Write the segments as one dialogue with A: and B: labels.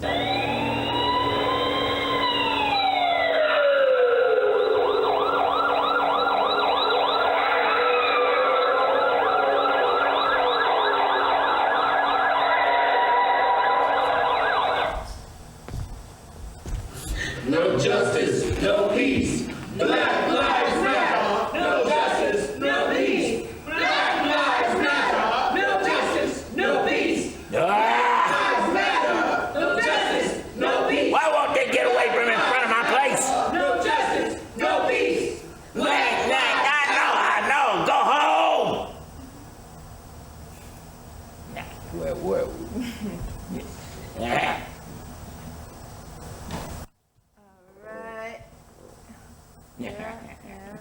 A: No justice, no peace. Black lives matter. No justice, no peace. Black lives matter. No justice, no peace. Black lives matter. No justice, no peace.
B: Why won't they get away from in front of my place?
A: No justice, no peace.
B: I know. Go home. Well. Yeah.
C: Yeah.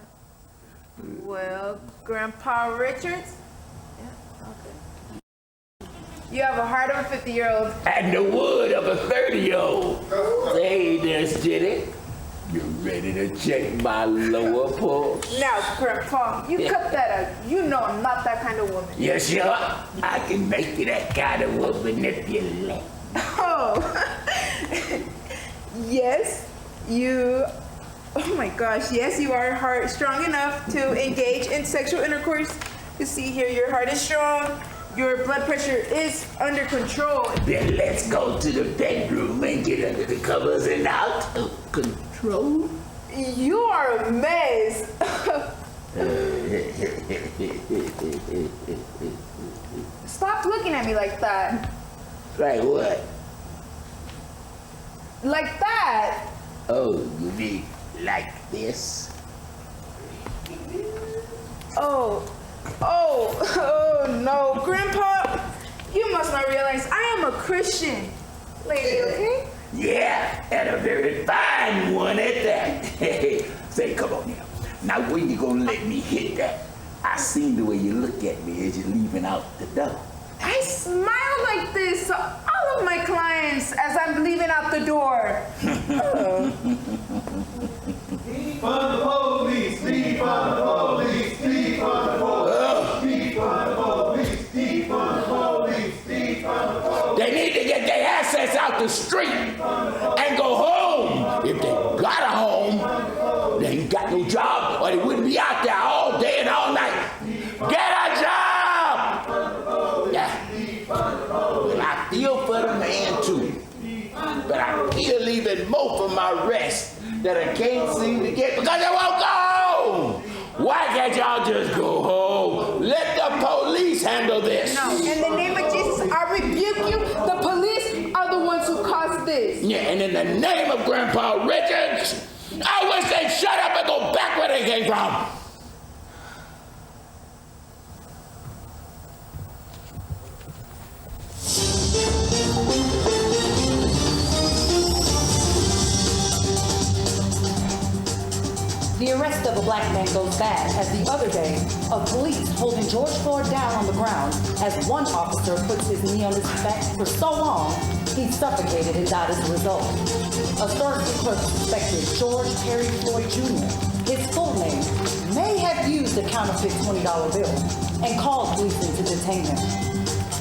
C: Well, Grandpa Richards? Yeah, okay. You have a heart of a 50-year-old.
B: And the wood of a 30-year-old. Say this, did it? You ready to check my lower pulse?
C: Now, Grandpa, you cut that out. You know I'm not that kind of woman.
B: Yes, sure. I can make you that kind of woman if you let.
C: Oh. Yes, you... Oh my gosh, yes, you are strong enough to engage in sexual intercourse. You see here, your heart is strong. Your blood pressure is under control.
B: Then let's go to the bedroom and get under the covers and out of control.
C: You are a mess. Stop looking at me like that.
B: Like what?
C: Like that.
B: Oh, you mean like this?
C: Oh no, Grandpa, you must not realize I am a Christian lady, okay?
B: Yeah, and a very fine one at that. Say, come on now. Now when you gonna let me hit that? I seen the way you look at me as you're leaving out the door.
C: I smile like this to all of my clients as I'm leaving out the door.
A: Defund the police, defund the police, defund the police, defund the police, defund the police, defund the police.
B: They need to get their assets out the street and go home. If they got a home, they ain't got no job or they wouldn't be out there all day and all night. Get a job! Yeah. Well, I feel for the man too. But I feel even more for my rest that I can't seem to get because I won't go home. Why can't y'all just go home? Let the police handle this.
C: No, in the name of Jesus, I rebuke you. The police are the ones who caused this.
B: Yeah, and in the name of Grandpa Richards, I wish they'd shut up and go back where they came from.
D: The arrest of a black man goes bad as the other day, of police holding George Floyd down on the ground as one officer puts his knee on his back for so long, he suffocated and died as a result. Authorities clerk suspected George Perry Floyd Jr., his full name, may have used a counterfeit $20 bill and called police in to detain him.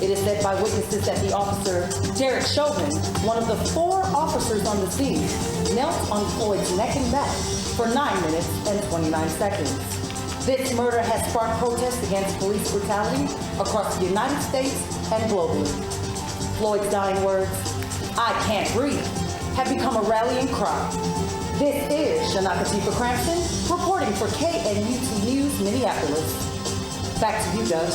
D: It is said by witnesses that the officer, Derek Chauvin, one of the 4 officers on the scene, knelt on Floyd's neck and back for 9 minutes and 29 seconds. This murder has sparked protests against police brutality across the United States and globally. Floyd's dying words, "I can't breathe," have become a rallying cry. This is Shanaka Tifa Crampton reporting for KNUT News, Minneapolis. Back to you, Doug.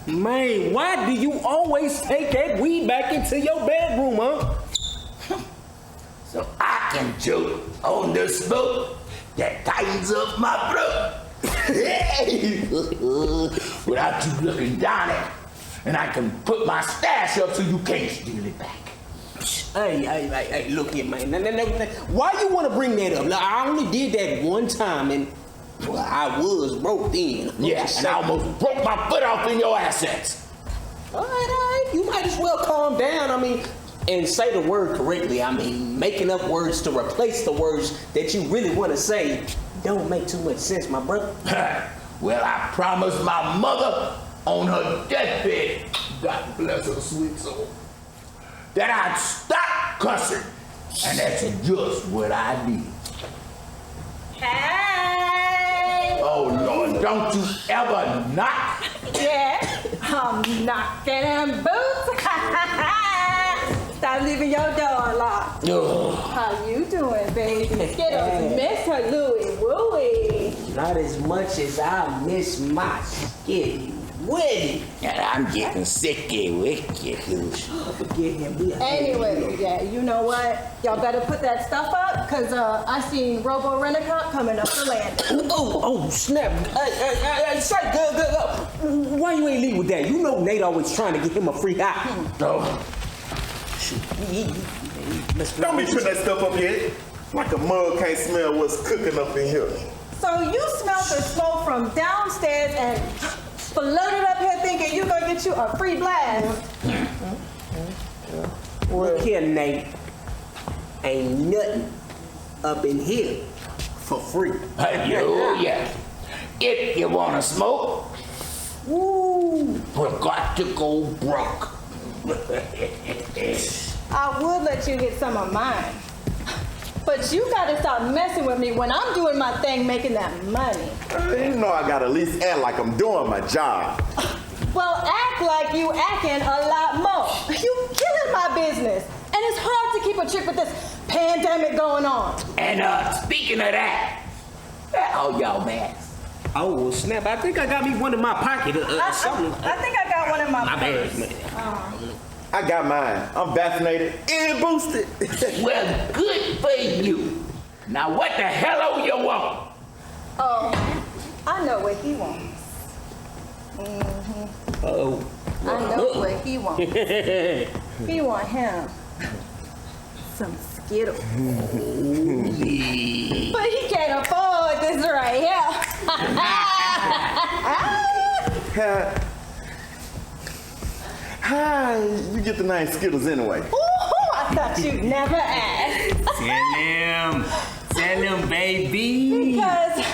E: Man, why do you always take that weed back into your bedroom, huh?
B: So I can choke on the smoke that tightens up my throat. Without you looking down at it. And I can put my stash up so you can't steal it back.
E: Hey, look here, man. Why you want to bring that up? Now, I only did that one time, and well, I was broke then.
B: Yes, and I almost broke my foot off in your assets.
E: All right. You might as well calm down. I mean, and say the word correctly. I mean, making up words to replace the words that you really want to say don't make too much sense, my brother.
B: Well, I promised my mother on her deathbed, God bless her sweet soul, that I'd stop cussing. And that's just what I did.
F: Hey!
B: Oh, Lord, don't you ever knock.
F: Yeah, I'm knocking them boots. Stop leaving your door unlocked. How you doing, baby? Skittles, miss her Louie Wooey.
E: Not as much as I miss my skitty Willie.
B: And I'm getting sicky wicky.
E: Forget him.
F: Anyway, yeah, you know what? Y'all better put that stuff up, cause I seen Robo Rent-A-Cop coming up the landing.
E: Oh, snap. Hey, say, good. Why you ain't leave with that? You know Nate always trying to get him a free hot.
A: Don't be putting that stuff up yet. Like a mug can't smell what's cooking up in here.
F: So you smelled the smoke from downstairs and floated up here thinking you gonna get you a free blast.
E: Look here, Nate. Ain't nothing up in here for free.
B: Yeah. If you want to smoke, forgot to go broke.
F: I would let you hit some of mine. But you gotta stop messing with me when I'm doing my thing making that money.
A: You know I gotta at least act like I'm doing my job.
F: Well, act like you acting a lot more. You killing my business. And it's hard to keep a chick with this pandemic going on.
B: And speaking of that, oh, y'all man.
E: Oh, well, snap. I think I got me one in my pocket something.
F: I think I got one in my
E: bad.
F: purse.
A: I got mine. I'm vaccinated and boosted.
B: Well, good for you. Now, what the hell you want?
F: Oh, I know what he wants.
E: Oh.
F: I know what he wants. He want him some Skittles. But he can't afford this right here.
A: How you get the name Skittles anyway?
F: Ooh, I thought you'd never ask.
E: Tell him, baby.
F: Because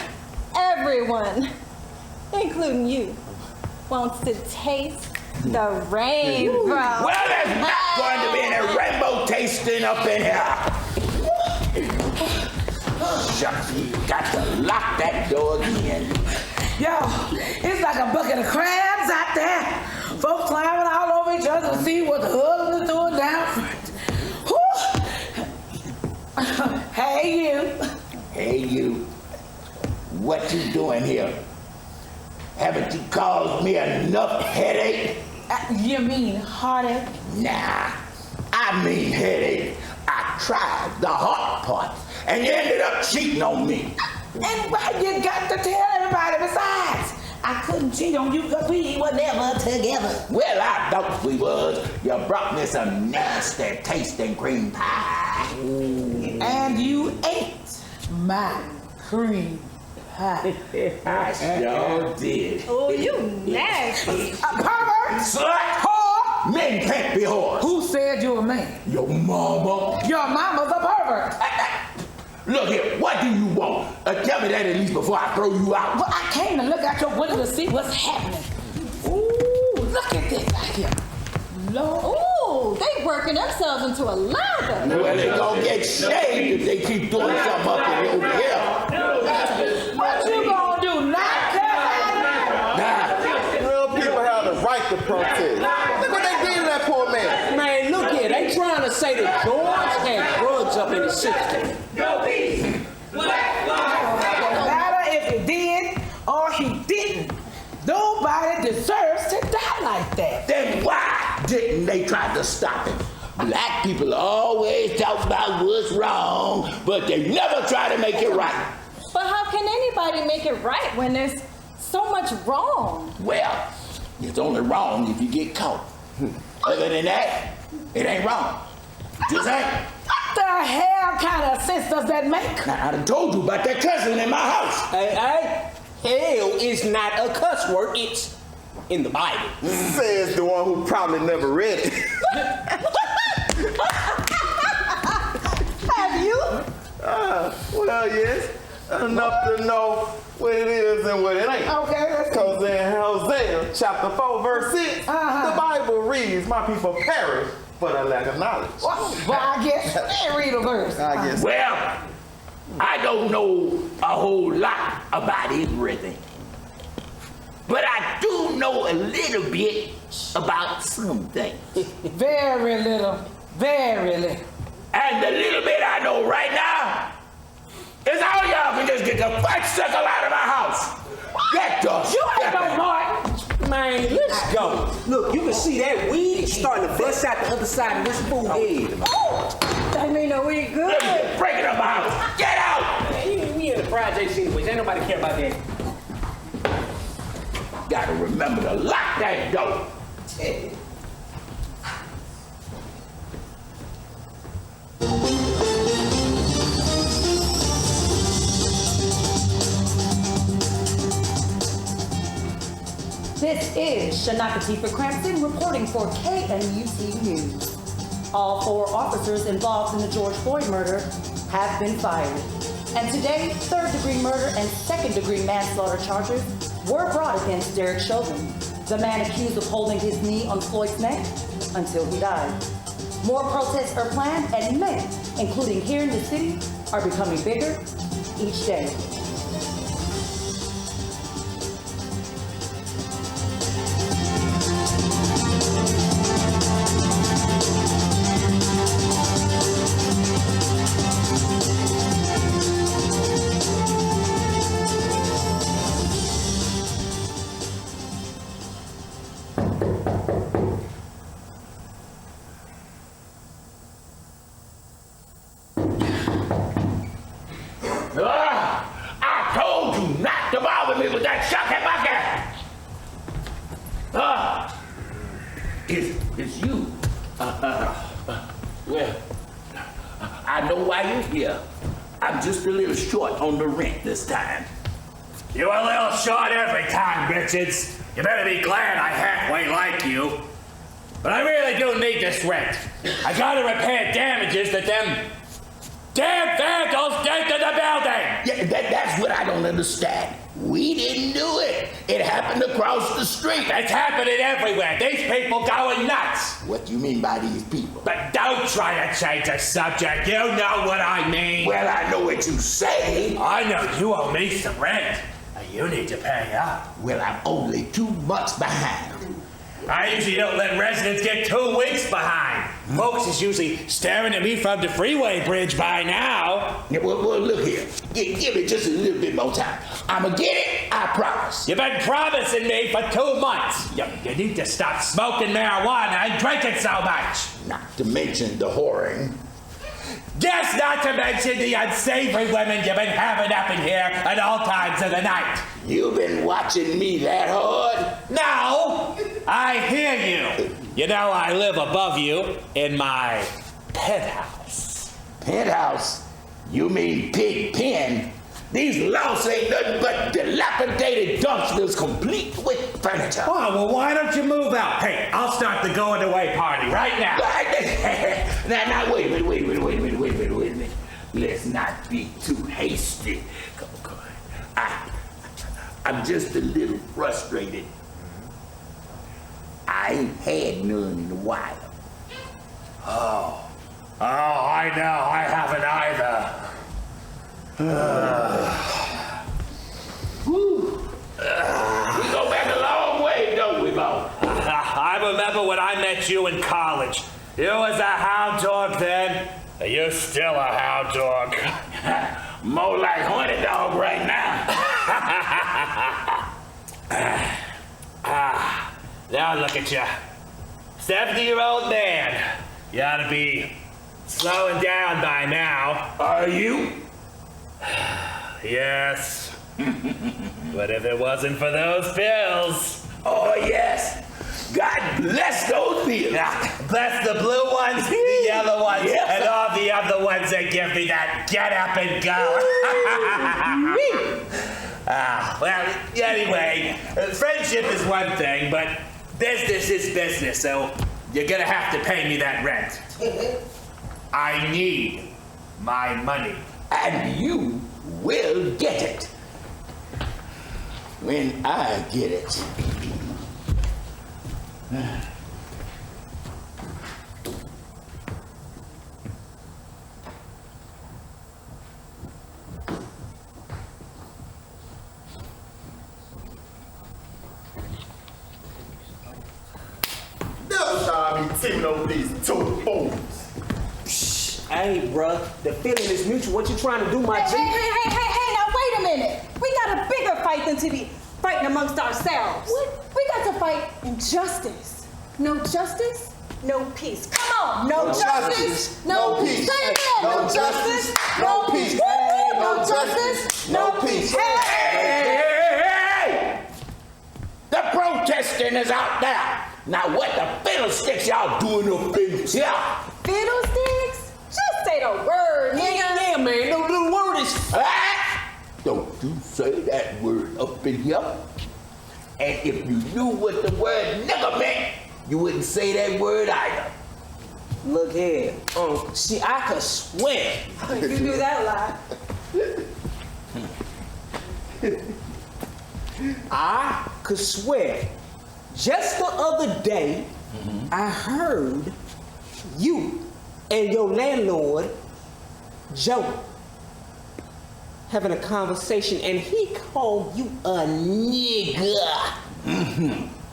F: everyone, including you, wants to taste the rainbow.
B: Well, there's not going to be any rainbow tasting up in here. Shucks, you got to lock that door again.
G: Yo, it's like a bucket of crabs out there. Folks climbing all over each other to see what the husband is doing down front. Hey, you.
B: Hey, you. What you doing here? Haven't you caused me enough headache?
G: You mean heartache?
B: Nah, I mean headache. I tried the hot part, and you ended up cheating on me.
G: And why you got to tell everybody besides? I couldn't cheat on you because we were never together.
B: Well, I thought we was. You brought me some nasty tasting cream pie.
G: And you ate my cream pie.
B: I sure did.
F: Oh, you nasty.
G: A pervert?
B: Slut!
G: Whore?
B: Men can't be whores.
G: Who said you're a man?
B: Your mama.
G: Your mama's a pervert.
B: Look here, what do you want? Tell me that at least before I throw you out.
G: Well, I came to look out your window to see what's happening. Ooh, look at this out here. Lord.
F: Ooh, they working themselves into a lather.
B: Well, they gonna get shaved if they keep doing something up in over here.
G: What you gonna do? Not
A: Real people have the right to protest. Look what they did to that poor man.
E: Man, look here. They trying to say that George had drugs up in his system.
A: No peace. Black lives
G: No matter if he did or he didn't. Nobody deserves to die like that.
B: Then why didn't they try to stop him? Black people always talk about what's wrong, but they never try to make it right.
F: But how can anybody make it right when there's so much wrong?
B: Well, it's only wrong if you get caught. Other than that, it ain't wrong. Just ain't.
G: What the hell kind of sense does that make?
B: Now, I done told you about that cousin in my house.
E: Hey, hell is not a cuss word. It's in the Bible.
A: Says the one who probably never read it.
F: Have you?
A: Well, yes. Enough to know what it is and what it ain't.
G: Okay, let's see.
A: Because in Hosea chapter 4, verse 6, the Bible reads, my people perish for the lack of knowledge.
G: Well, I guess you didn't read a verse.
A: I guess.
B: Well, I don't know a whole lot about everything. But I do know a little bit about some things.
G: Very little. Very little.
B: And the little bit I know right now is all y'all can just get the fudgesicle out of my house. Get the
G: You ain't no Martin.
E: Man, let's go. Look, you can see that weed starting to bust out the other side of this fool head.
F: That mean that we good.
B: Break it up my house. Get out!
E: Man, we in the projects anyways. Ain't nobody care about that.
B: Gotta remember to lock that door.
D: This is Shanakati for Crampton reporting for KNUC News. All 4 officers involved in the George Floyd murder have been fired. And today, 3rd-degree murder and 2nd-degree manslaughter charges were brought against Derek Chauvin, the man accused of holding his knee on Floyd's neck until he died. More protests are planned, and many, including here in the city, are becoming bigger each day.
B: I told you not to bother me with that shucking bucket. It's you. Well, I know why you're here. I'm just a little short on the rent this time.
H: You're a little short every time, Richards. You better be glad I halfway like you. But I really do need this rent. I gotta repair damages that them damn vandals did to the building!
B: Yeah, that's what I don't understand. We didn't do it. It happened across the street.
H: It's happening everywhere. These people going nuts.
B: What do you mean by these people?
H: But don't try to change the subject. You know what I mean.
B: Well, I know what you say.
H: I know you owe me some rent. You need to pay up.
B: Well, I'm only 2 months behind.
H: I usually don't let residents get 2 weeks behind. Folks is usually staring at me from the freeway bridge by now.
B: Yeah, well, look here. Give me just a little bit more time. I'ma get it, I promise.
H: You've been promising me for 2 months. You need to stop smoking marijuana and drinking so much.
B: Not to mention the whoring.
H: Guess not to mention the unsavory women you've been having up in here at all times of the night.
B: You've been watching me that hard?
H: No, I hear you. You know I live above you in my penthouse.
B: Penthouse? You mean pig pen? These lofts ain't nothing but dilapidated dumpsters complete with furniture.
H: Oh, well, why don't you move out? Hey, I'll start the going away party right now.
B: Now, wait a minute. Let's not be too hasty. Come on. I'm just a little frustrated. I ain't had none in a while.
H: Oh, I know. I haven't either.
B: We go back a long way, don't we, Bo?
H: I remember when I met you in college. You was a hound dog then. You're still a hound dog.
B: More like horny dog right now.
H: Now look at you. 70-year-old man. You ought to be slowing down by now.
B: Are you?
H: Yes. But if it wasn't for those pills.
B: Oh, yes. God bless those pills.
H: Bless the blue ones, the yellow ones,
B: Yes.
H: and all the other ones that give me that get up and go. Well, anyway, friendship is one thing, but business is business, so you're gonna have to pay me that rent. I need my money.
B: And you will get it. When I get it.
A: Never thought I'd be teaming over these two fools.
E: Hey, bruh, the feeling is mutual. What you trying to do, my G?
F: Hey, now wait a minute. We got a bigger fight than to be fighting amongst ourselves. We got to fight injustice. No justice, no peace. Come on, no justice, no peace. Say it again.
A: No justice, no peace.
F: No justice,
A: no peace.
B: Hey! The protesting is out there. Now what the fiddlesticks y'all doing up in here?
F: Fiddlesticks? Just say the word, nigga.
E: Yeah, man, no little word is...
B: Ah! Don't you say that word up in here. And if you knew what the word nigga meant, you wouldn't say that word either.
E: Look here. See, I could swear.
F: You knew that a lot.
E: I could swear. Just the other day, I heard you and your landlord, Joe, having a conversation, and he called you a nigga.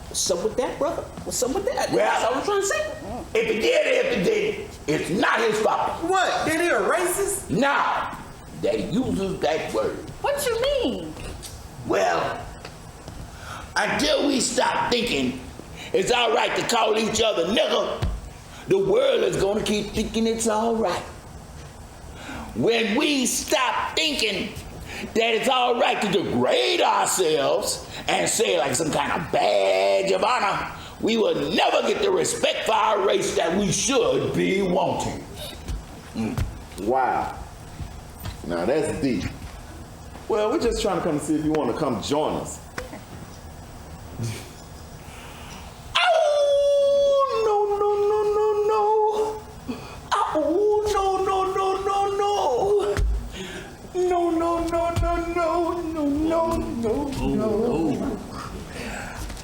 E: What's up with that, brother? What's up with that?
B: Well,
E: that's all I'm trying to say.
B: If it did, it's not his fault.
A: What? Then he a racist?
B: Now that he uses that word.
F: What you mean?
B: Well, until we stop thinking it's all right to call each other nigga, the world is going to keep thinking it's all right. When we stop thinking that it's all right to degrade ourselves and say like some kind of badge of honor, we will never get the respect for our race that we should be wanting.
A: Wow. Now that's deep. Well, we're just trying to come to see if you want to come join us.
B: No.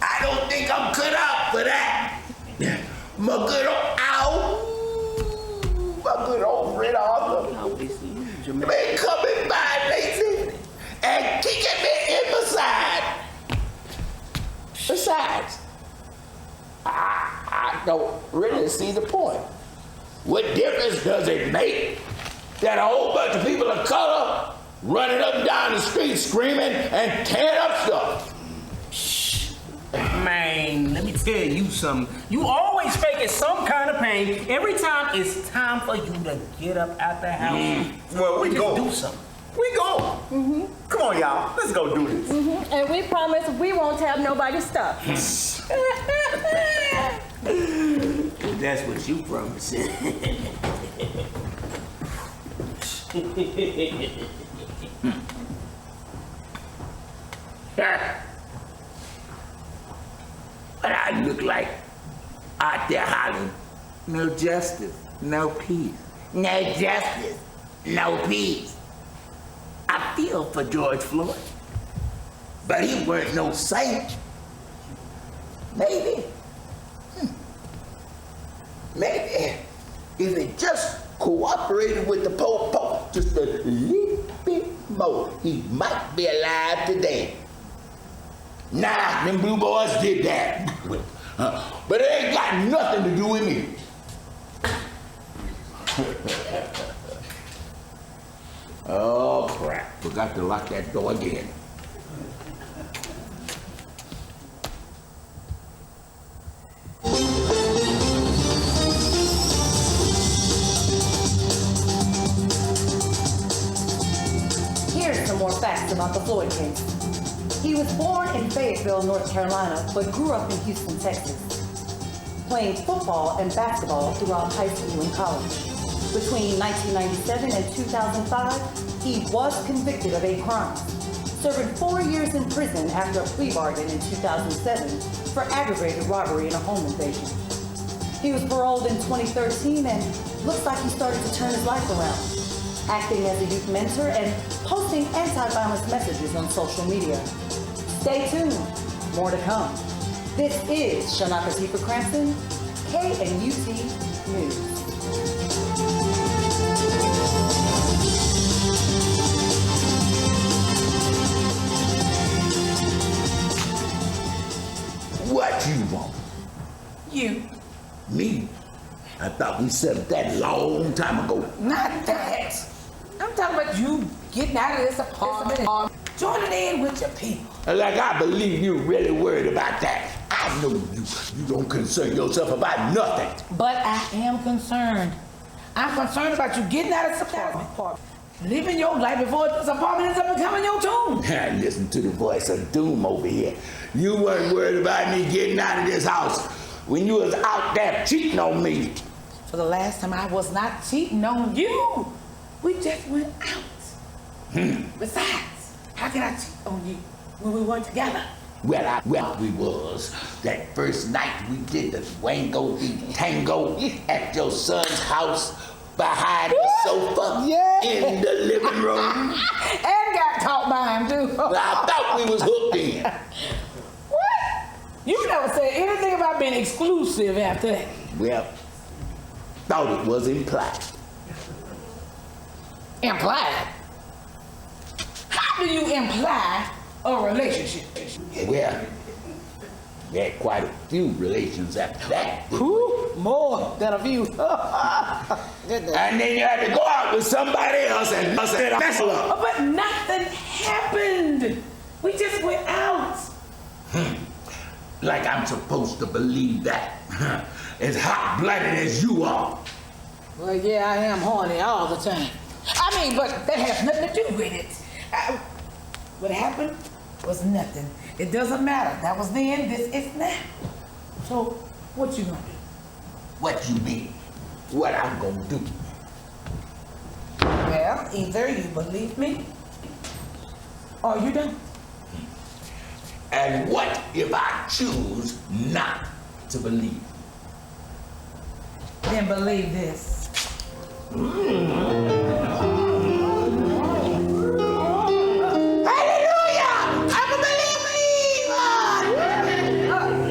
B: I don't think I'm cut out for that. My good old friend Arthur been coming by lately and kicking me in the side. Besides, I don't really see the point. What difference does it make that a whole bunch of people of color running up and down the street screaming and tearing up stuff?
E: Man, let me tell you something. You always faking some kind of pain every time it's time for you to get up out the house.
A: Well, we go.
E: Do something.
A: We go. Come on, y'all. Let's go do this.
F: And we promise we won't have nobody stuck.
B: That's what you promised. What I look like out there hollering, no justice, no peace. No justice, no peace. I feel for George Floyd, but he weren't no saint. Maybe if he just cooperated with the Pope just a little bit more, he might be alive today. Nah, them blue boys did that. But it ain't got nothing to do with me. Oh, crap. Forgot to lock that door again.
D: Here's some more facts about the Floyd case. He was born in Fayetteville, North Carolina, but grew up in Houston, Texas, playing football and basketball throughout high school and college. Between 1997 and 2005, he was convicted of 8 crimes, serving 4 years in prison after a plea bargain in 2007, for aggravated robbery and a home invasion. He was paroled in 2013 and looks like he started to turn his life around, acting as a youth mentor and posting anti-violence messages on social media. Stay tuned, more to come. This is Shanaka Tifa Cranston, KNUT News.
B: What you want?
G: You.
B: Me? I thought we settled that long time ago.
G: Not that. I'm talking about you getting out of this apartment and joining in with your people.
B: Like, I believe you really worried about that. I know you. You don't concern yourself about nothing.
G: But I am concerned. I'm concerned about you getting out of this apartment. Living your life before this apartment ends up becoming your tomb.
B: Listen to the voice of doom over here. You weren't worried about me getting out of this house when you was out there cheating on me.
G: For the last time, I was not cheating on you. We just went out. Besides, how can I cheat on you when we weren't together?
B: Well, we was. That first night we did the Wango the Tango at your son's house behind the sofa in the living room.
G: And got caught by him, too.
B: I thought we was hooked in.
G: What? You never said anything about being exclusive after that.
B: Well, thought it was implied.
G: Implied? How do you imply a relationship?
B: Well, we had quite a few relations after that.
G: Who? More than a few.
B: And then you had to go out with somebody else and mess up.
G: But nothing happened. We just went out.
B: Like I'm supposed to believe that. As hot-blooded as you are.
G: Well, yeah, I am horny all the time. I mean, but that has nothing to do with it. What happened was nothing. It doesn't matter. That was then, this is now. So, what you gonna do?
B: What you mean? What I'm gonna do?
G: Well, either you believe me, or you don't.
B: And what if I choose not to believe?
G: Then believe this.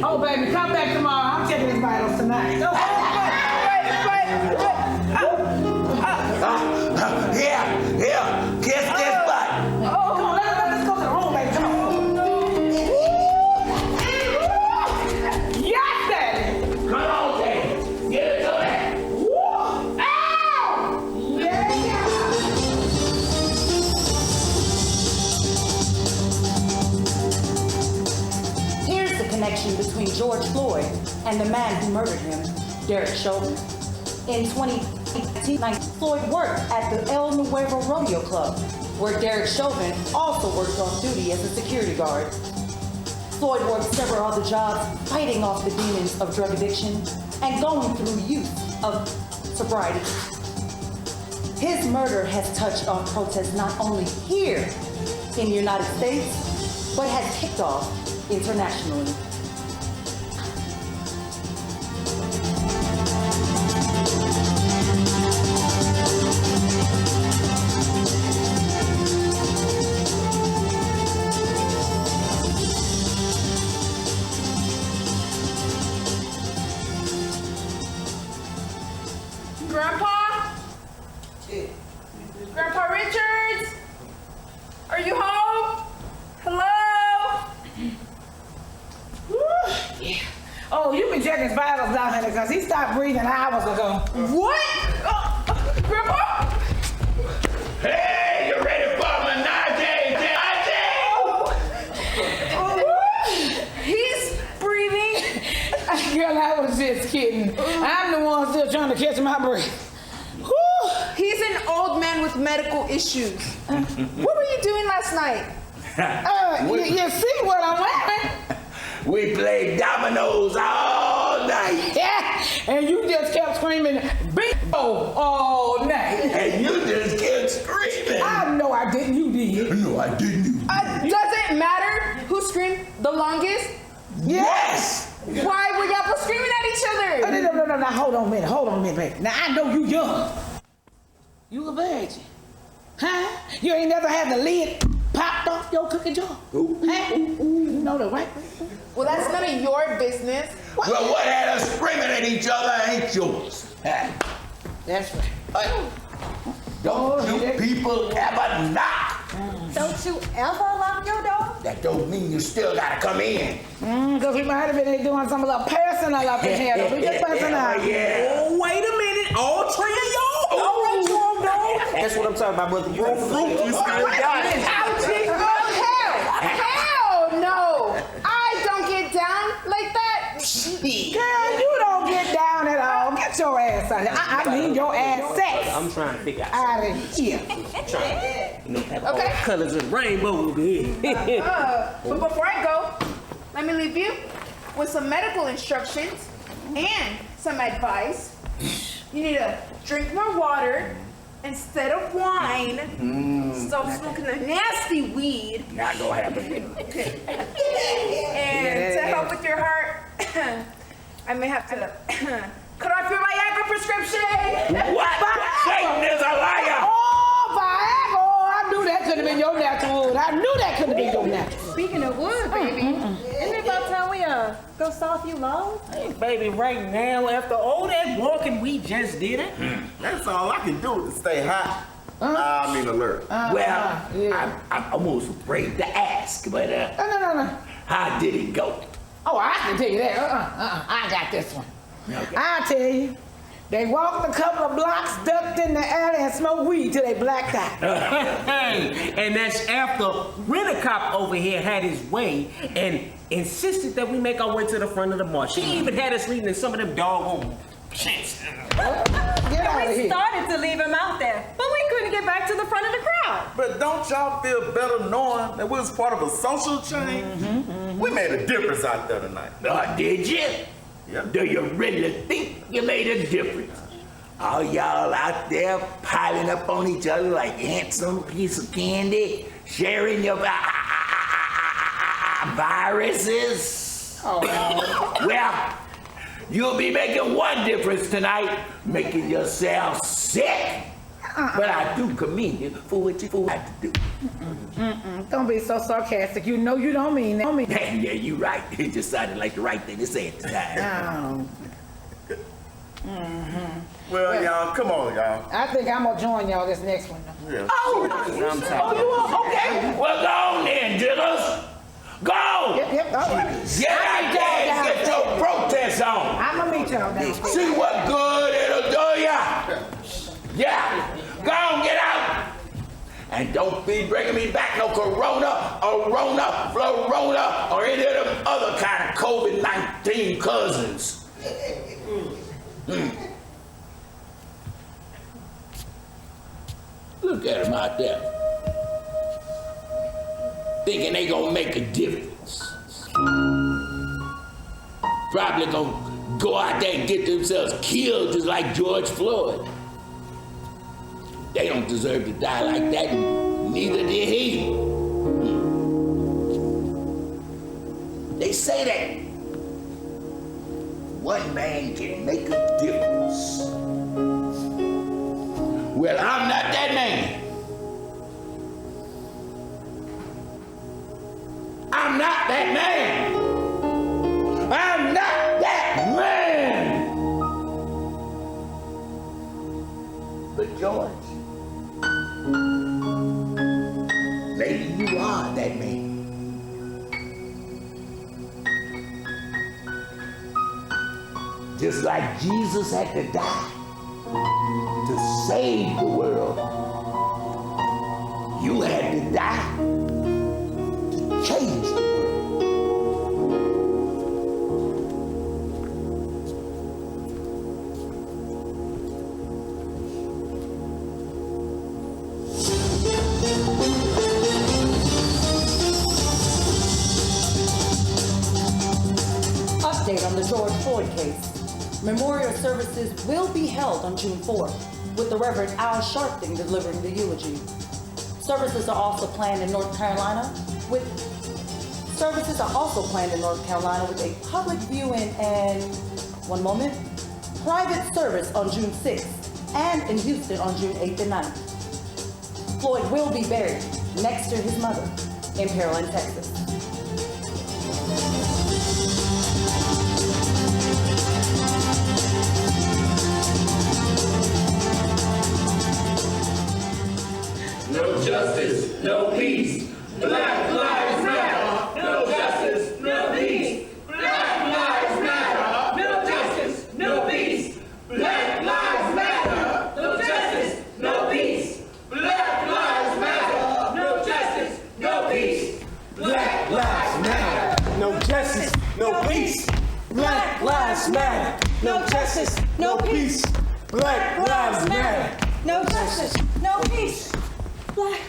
G: Oh, baby, come back tomorrow. I'm checking his vitals tonight.
B: Here, kiss this butt.
G: Come on, let's go to the room, baby. Come on. Yes, daddy.
B: Come on, Daddy. Get it to that.
G: Ow! Yeah.
D: Here's the connection between George Floyd and the man who murdered him, Derek Chauvin. In 2018, Floyd worked at the El Nuevo Rodeo Club, where Derek Chauvin also worked off duty as a security guard. Floyd worked several other jobs fighting off the demons of drug addiction and going through youth of sobriety. His murder has touched on protests not only here in the United States, but has kicked off internationally.
C: Grandpa? Grandpa Richards? Are you home? Hello?
G: Yeah. Oh, you been checking his vitals down here because he stopped breathing hours ago.
C: What? Grandpa?
B: Hey, you ready for menage?
C: He's breathing.
G: Girl, I was just kidding. I'm the one still trying to catch my breath. Whew.
C: He's an old man with medical issues. What were you doing last night?
G: You see what I'm wearing?
B: We played dominoes all night.
G: Yeah, and you just kept screaming, bingo, all night.
B: And you just kept screaming.
G: I know I didn't, you did.
B: No, I didn't.
C: Does it matter who screamed the longest?
G: Yes.
C: Why were y'all both screaming at each other?
G: No, hold on a minute, baby. Now, I know you young. You a virgin. Huh? You ain't never had the lid popped off your cooking jar? Huh? You know the right way?
C: Well, that's none of your business.
B: Well, what had us screaming at each other ain't yours.
G: That's right.
B: Don't you people ever knock.
F: Don't you ever lock your door?
B: That don't mean you still gotta come in.
G: Because we might have been doing some of the personal up in here. We just personal.
B: Yeah.
E: Oh, wait a minute. All three of y'all? All right, Trump, dog. That's what I'm talking about, brother. You got
C: Hell no! I don't get down like that.
G: Girl, you don't get down at all. Get your ass out of here. I mean your ass sex.
E: I'm trying to figure out.
G: Out of here.
E: Have all colors of the rainbow over here.
C: But before I go, let me leave you with some medical instructions and some advice. You need to drink more water instead of wine. Stop smoking the nasty weed.
B: Not gonna happen.
C: And to help with your heart, I may have to cut off your Viagra prescription.
B: What? Satan is a liar!
G: Oh, Viagra. Oh, I knew that couldn't have been your natural wood. I knew that couldn't have been your natural.
F: Speaking of wood, baby, isn't it about time we go saw a few logs?
E: Hey, baby, right now, after all that walking we just did it.
A: That's all I can do to stay hot. I mean alert.
B: Well, I'm almost afraid to ask, but
G: No.
B: how did it go?
G: Oh, I can tell you that. I got this one.
B: Okay.
G: I'll tell you. They walked a couple of blocks, ducked in the alley, and smoked weed till they blacked out.
E: Hey, and that's after Rent-A-Cop over here had his way and insisted that we make our way to the front of the march. She even had us reading in some of them doggone chants.
G: Get out of
F: We
G: here.
F: started to leave him out there, but we couldn't get back to the front of the crowd.
A: But don't y'all feel better knowing that we was part of a social change? We made a difference out there tonight.
B: Did you?
A: Yeah.
B: Do you really think you made a difference? All y'all out there piling up on each other like ants on a piece of candy, sharing your viruses?
G: Oh, no.
B: Well, you'll be making one difference tonight, making yourself sick. But I do commend you for what you had to do.
G: Don't be so sarcastic. You know you don't mean that.
B: Yeah, you're right. It just sounded like the right thing to say at the time.
A: Well, y'all, come on, y'all.
G: I think I'm gonna join y'all this next one.
A: Yeah.
B: Oh, you are? Okay. Well, go on then, jiggers. Go!
G: Yep, all right.
B: Get out there and get your protest on.
G: I'm gonna meet y'all now.
B: See what good it'll do ya. Yeah. Go on, get out. And don't be bringing me back no corona, or rona, florona, or any of them other kind of COVID-19 cousins. Look at them out there. Thinking they gonna make a difference. Probably gonna go out there and get themselves killed just like George Floyd. They don't deserve to die like that, and neither did he. They say that one man can make a difference. Well, I'm not that man. I'm not that man. I'm not that man. But George, maybe you are that man. Just like Jesus had to die to save the world, you had to die to change the world.
D: Update on the George Floyd case. Memorial services will be held on June 4th, with the Reverend Al Sharpton delivering the eulogy. Services are also planned in North Carolina, with Services are also planned in North Carolina with a public viewing and, one moment, private service on June 6th and in Houston on June 8th and 9th. Floyd will be buried next to his mother in Pearland, Texas.
A: No justice, no peace. Black lives matter. No justice, no peace. Black lives matter. No justice, no peace. Black lives matter. No justice, no peace. Black lives matter. No justice, no peace. Black lives matter.
E: No justice, no peace. Black lives matter. No justice, no peace. Black lives matter.
F: No justice, no peace. Black.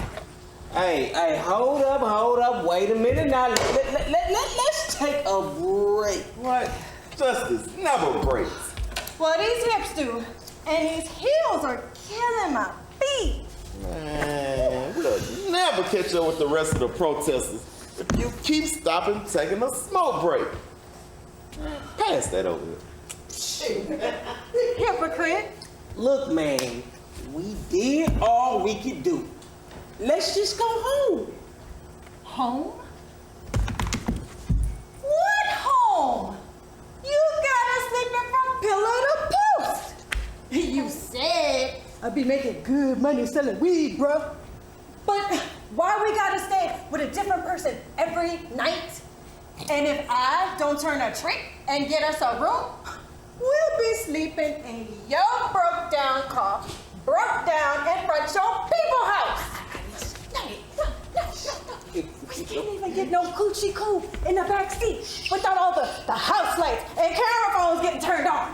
E: Hey, hold up, wait a minute now. Let's take a break.
I: What? Justice never breaks.
F: Well, these hips do. And these heels are killing my feet.
I: Man, we'll never catch up with the rest of the protesters if you keep stopping taking a smoke break. Pass that over here.
F: Hypocrite.
E: Look, man, we did all we could do. Let's just go home.
F: Home? What home? You got us sleeping from pillow to post. You said I'd be making good money selling weed, bruh. But why we gotta stay with a different person every night? And if I don't turn a trick and get us a room, we'll be sleeping in your broke down car, broke down in front of your people's house. We can't even get no coochie coo in the back seat without all the house lights and camera phones getting turned on.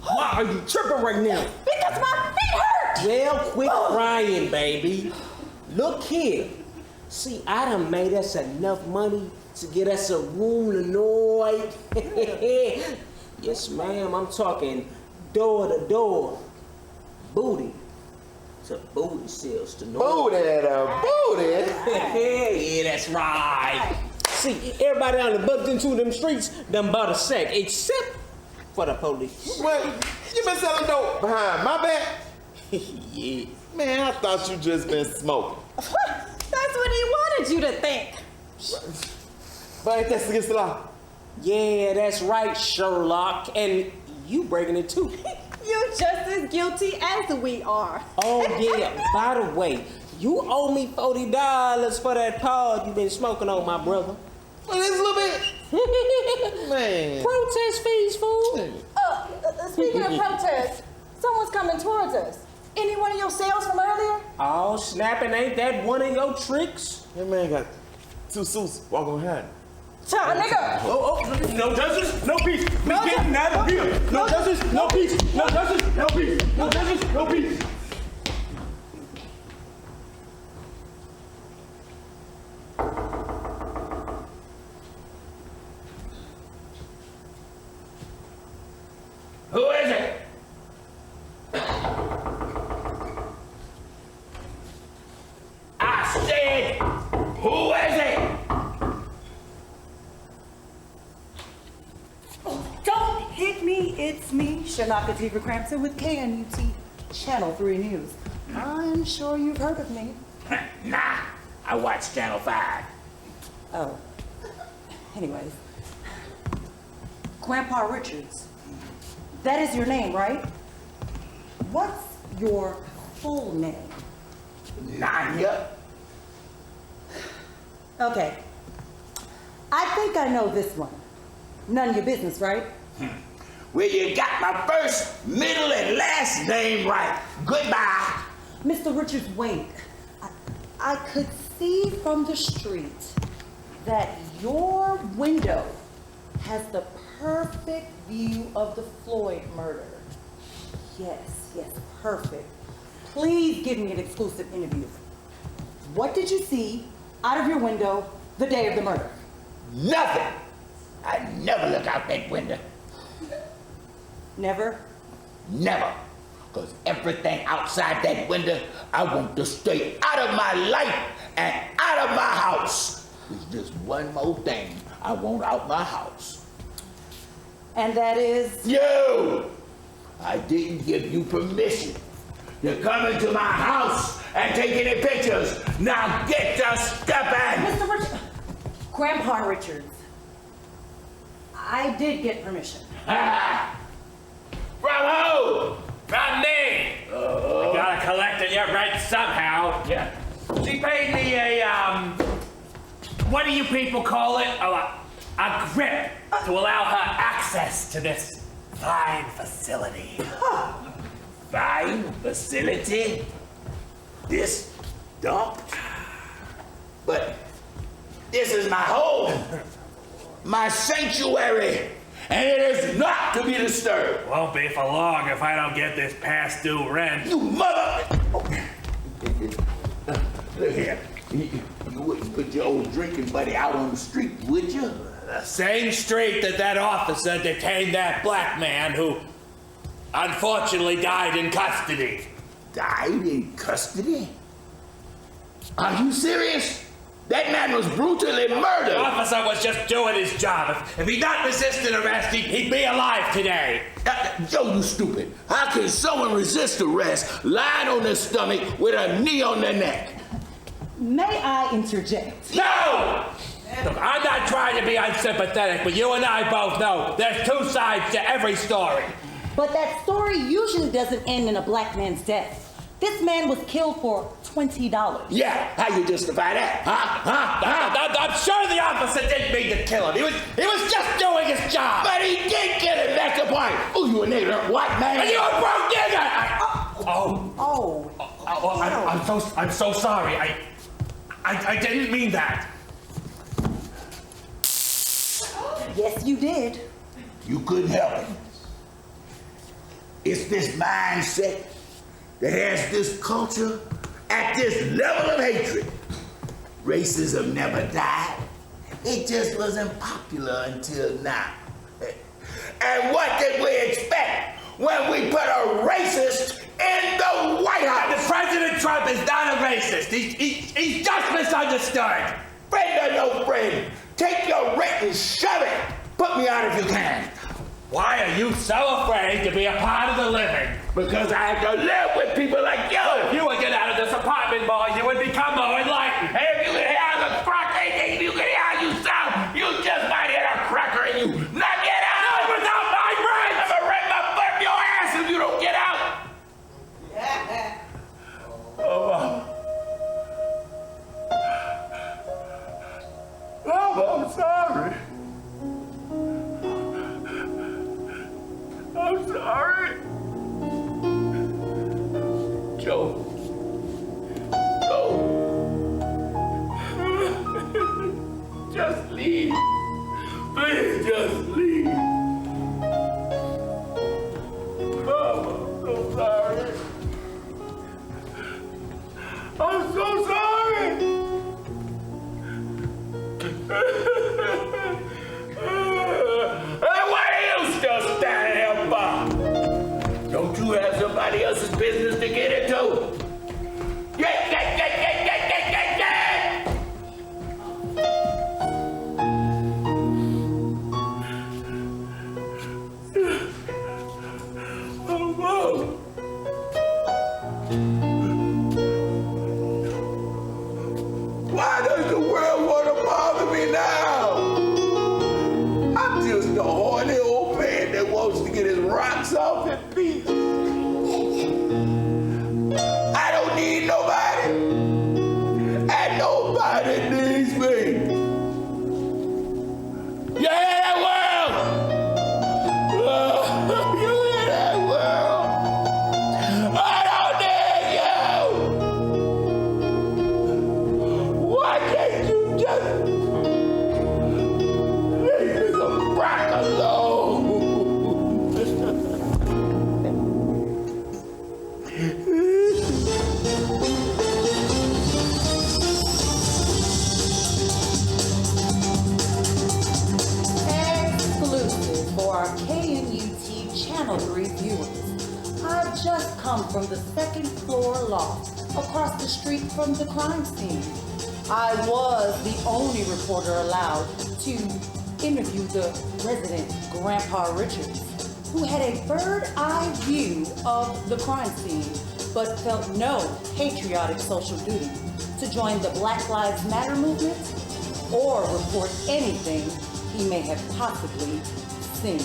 E: Why are you tripping right now?
F: Because my feet hurt.
E: Well, quit crying, baby. Look here. See, I done made us enough money to get us a room tonight. Yes, ma'am. I'm talking door to door. Booty to booty sales tonight.
I: Booty to booty.
E: Yeah, that's right. See, everybody down the bucked into them streets done bought a sack, except for the police.
I: Wait, you been selling dope behind my back?
E: Yeah.
I: Man, I thought you just been smoking.
F: That's what he wanted you to think.
I: But ain't that against the law?
E: Yeah, that's right, Sherlock. And you breaking it too.
F: You just as guilty as we are.
E: Oh, yeah. By the way, you owe me $40 for that pod you been smoking on, my brother.
I: Well, this a little bit. Man.
E: Protest fees, fool.
F: Speaking of protests, someone's coming towards us. Any one of your sales from earlier?
E: Oh, snapping, ain't that one of your tricks?
I: That man got two suits walking behind him.
F: Child, nigga.
H: No justice, no peace. We getting out of here. No justice, no peace. No justice, no peace. No justice, no peace.
B: Who is it? I said, who is it?
D: Don't hit me, it's me, Shanaka Diva Crampton with KNUT Channel 3 News. I'm sure you've heard of me.
B: Nah, I watch Channel 5.
D: Oh. Anyways. Grandpa Richards. That is your name, right? What's your full name?
B: Nanya.
D: Okay. I think I know this one. None of your business, right?
B: Well, you got my first, middle, and last name right. Goodbye.
D: Mr. Richards, wait. I could see from the street that your window has the perfect view of the Floyd murder. Yes, perfect. Please give me an exclusive interview. What did you see out of your window the day of the murder?
B: Nothing. I never look out that window.
D: Never?
B: Never. Because everything outside that window, I want to stay out of my life and out of my house. there's just one more thing I want out my house.
D: And that is?
B: You! I didn't give you permission to come into my house and take any pictures. Now get to stepping!
D: Mr. Richards, Grandpa Richards, I did get permission.
B: From who?
H: From me! I gotta collect your rent somehow.
B: Yeah.
H: She paid me a, what do you people call it? Oh, a grip to allow her access to this fine facility.
B: Fine facility? This dump? But this is my home, my sanctuary, and it is not to be disturbed.
H: Won't be for long if I don't get this past due rent.
B: You mother! Look here, you wouldn't put your old drinking buddy out on the street, would you?
H: The same street that officer detained that black man who unfortunately died in custody.
B: Died in custody? Are you serious? That man was brutally murdered.
H: The officer was just doing his job. If he'd not resisted arrest, he'd be alive today.
B: Joe, you stupid. How can someone resist arrest lying on their stomach with a knee on their neck?
D: May I interject?
H: No! Look, I'm not trying to be unsympathetic, but you and I both know there's two sides to every story.
D: But that story usually doesn't end in a black man's death. This man was killed for $20.
B: Yeah, how you justify that?
H: I'm sure the officer didn't mean to kill him. He was just doing his job.
B: But he did kill him, that's the point. Oh, you a nigger white man.
H: And you a broke nigger! I'm so sorry. I didn't mean that.
D: Yes, you did.
B: You couldn't help it. It's this mindset that has this culture at this level of hatred. Racism never died. It just wasn't popular until now. And what did we expect when we put a racist in the White House?
H: President Trump is not a racist. He's just misunderstood.
B: Friend or no friend, take your rent and shove it. Put me out if you can.
H: Why are you so afraid to be a part of the living?
B: Because I have to live with people like you.
H: If you would get out of this apartment, boy, you would become more enlightened.
B: Hey, if you could hear the cracker, if you could hear how you sound, you just might hit a cracker in you. Now get out!
H: Not without my brains!
B: I'm gonna rip my foot in your ass if you don't get out! I'm sorry. I'm sorry. Joe. Just leave. Please just leave. Mom, I'm so sorry. I'm so sorry. What are you still standing here for? Don't you have somebody else's business to get into? Get. Oh, Mom. Why does the world want to bother me now? I'm just a horny old man that wants to get his rocks off in peace. I don't need nobody, and nobody needs me. You hear that world? You hear that world? I don't need you. Why can't you just leave me some rock alone?
D: Exclusive for our KNUT Channel 3 viewers. I've just come from the second floor loft across the street from the crime scene. I was the only reporter allowed to interview the resident, Grandpa Richards, who had a bird-eye view of the crime scene, but felt no patriotic social duty to join the Black Lives Matter movement or report anything he may have possibly seen.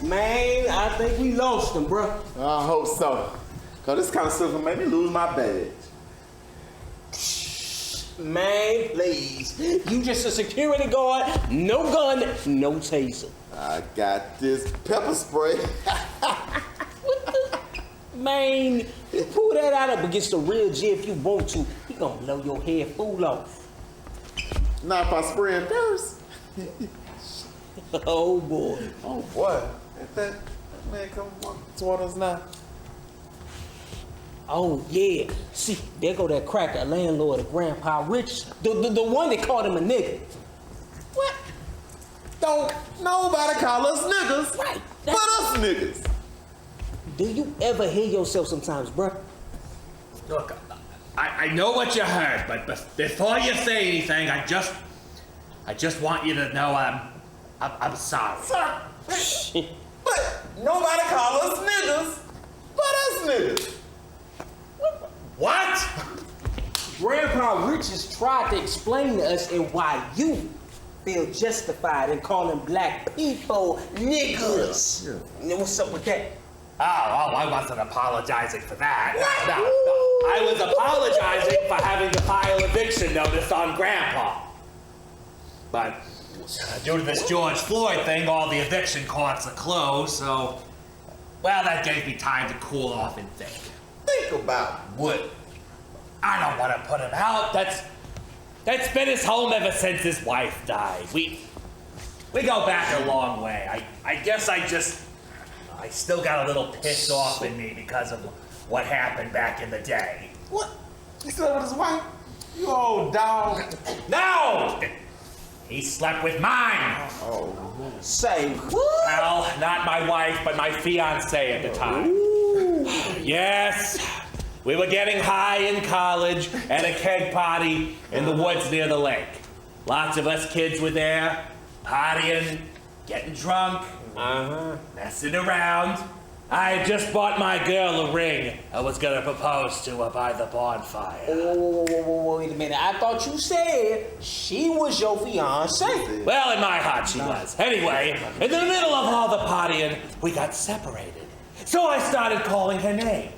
E: Man, I think we lost him, bro.
I: I hope so. Cause this kind of stuff will make me lose my badge.
E: Man, please. You just a security guard, no gun, no taser.
I: I got this pepper spray.
E: Man, pull that out up against the real G if you want to. He gonna blow your head full off.
I: Not if I spray it first.
E: Oh boy.
I: Oh boy. Ain't that man come toward us now?
E: Oh yeah. See, there go that cracker landlord of Grandpa Rich. The one that called him a nigga.
I: What? Don't nobody call us niggas.
E: Right.
I: But us niggas.
E: Do you ever hear yourself sometimes, bruh?
H: Look, I know what you heard, but before you say anything, I just want you to know I'm sorry.
I: Sir, but nobody call us niggas. But us niggas.
H: What?
E: Grandpa Richards tried to explain to us and why you feel justified in calling black people niggas. And what's up with that?
H: Oh, I wasn't apologizing for that. No. I was apologizing for having to file eviction notice on Grandpa. But due to this George Floyd thing, all the eviction courts are closed, so, well, that gave me time to cool off and think.
I: Think about what?
H: I don't want to put him out. That's been his home ever since his wife died. We go back a long way. I guess I still got a little pissed off in me because of what happened back in the day.
I: What? He slept with his wife? You old dog.
H: No! He slept with mine.
I: Oh.
E: Say what?
H: Well, not my wife, but my fiance at the time. Yes. We were getting high in college at a keg party in the woods near the lake. Lots of us kids were there, partying, getting drunk, messing around. I had just bought my girl a ring. I was gonna propose to her by the bonfire.
E: Whoa, wait a minute. I thought you said she was your fiance.
H: Well, in my heart she was. Anyway, in the middle of all the partying, we got separated. So I started calling her name.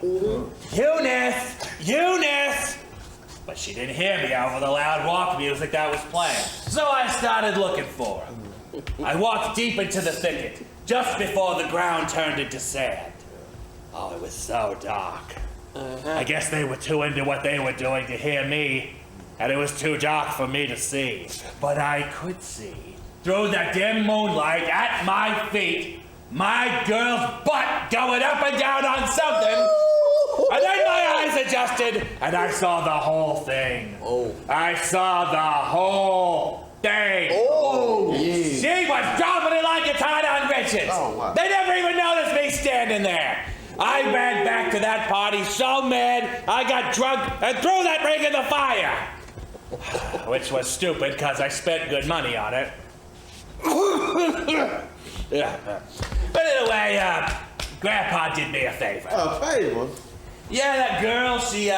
H: Eunice! But she didn't hear me over the loud rock music that was playing. So I started looking for her. I walked deep into the thicket, just before the ground turned into sand. Oh, it was so dark. I guess they were too into what they were doing to hear me, and it was too dark for me to see. But I could see, through the dim moonlight at my feet, my girl's butt going up and down on something. And then my eyes adjusted, and I saw the whole thing. I saw the whole thing. She was dropping it like a ton on Richards.
I: Wow.
H: They never even noticed me standing there. I ran back to that party so mad, I got drunk and threw that ring in the fire. Which was stupid, because I spent good money on it. Yeah. But anyway, Grandpa did me a favor.
I: A favor?
H: Yeah, that girl, she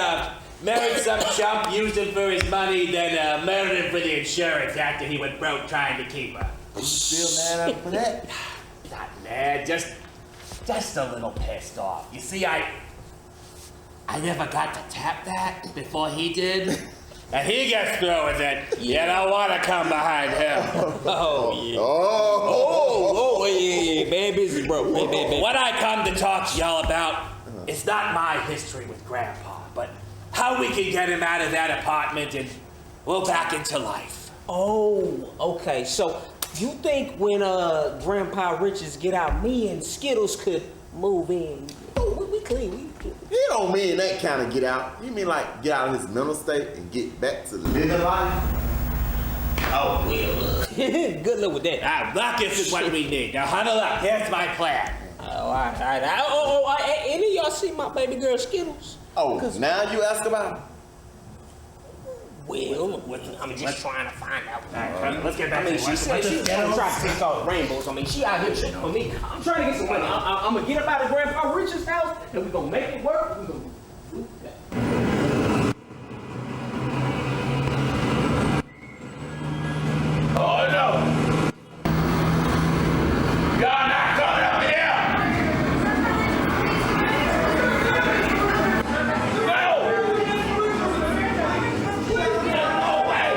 H: married some chump, used him for his money, then murdered him for the insurance after he went broke trying to keep her.
I: You still mad at him for that?
H: Not mad, just a little pissed off. You see, I never got to tap that before he did. And he gets through with it. You don't want to come behind him.
E: Oh, yeah.
I: Oh,
E: yeah, bad business, bro. Bad.
H: What I come to talk to y'all about is not my history with Grandpa, but how we can get him out of that apartment and we'll back into life.
E: Oh, okay. So you think when Grandpa Richards get out, me and Skittles could move in? Oh, we clean.
I: he don't mean that kind of get out. You mean like get out of his mental state and get back to living life?
H: Oh, well.
E: Good luck with that.
H: This is what we need. Now huddle up. Here's my plan.
E: All right. Any of y'all see my baby girl Skittles?
I: Oh, now you ask about him?
E: Well, I'm just trying to find out.
H: Let's get back to it.
E: She said she's trying to take all the rainbows. She out here checking on me. I'm trying to get some money. I'm going to get up out of Grandpa Richard's house, and we're going to make it work. We're going to do that.
B: Oh no! Y'all not coming up here! No! No way!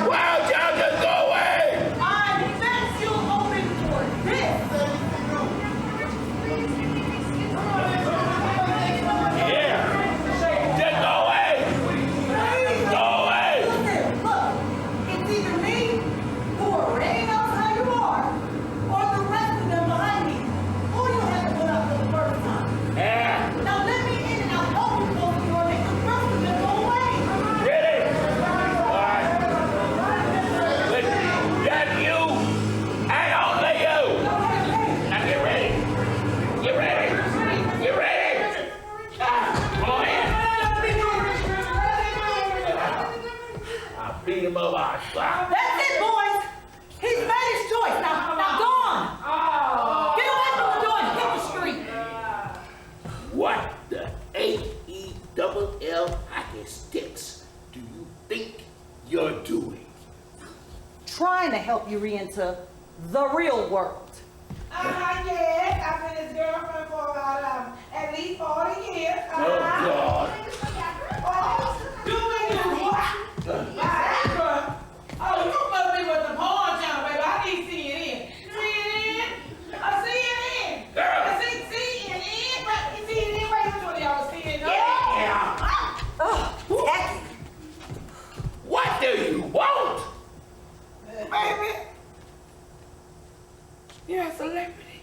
B: Why don't y'all just go away?
G: I bet you'll open for this.
B: Yeah! Just go away! Go away!
G: Listen, look, it's either me, who already knows how you are, or the rest of them behind me, who you have to put up for the first time.
B: Yeah!
G: Now let me in and I'll help you close the door and make the rest of them go away.
B: Really? Alright. But that's you and only you! Now get ready! Get ready! Get ready! Come on in! I'll beat him up, I'll slap.
G: That's it, boys. He's made his choice. Now go on. Get away from the door and hit the street.
B: What the H-E-double-L hockey sticks do you think you're doing?
D: Trying to help you re-enter the real world.
G: Yes, I've been his girlfriend for about at least 40 years.
B: Oh, God.
G: Doing what? Oh, you must be with the porn channel, baby. I need CNN. CNN? CNN.
B: Girl.
G: CNN, but CNN, wait, which one of y'all was CNN?
B: Yeah!
G: Jackie.
B: What do you want?
G: Baby, you're a celebrity.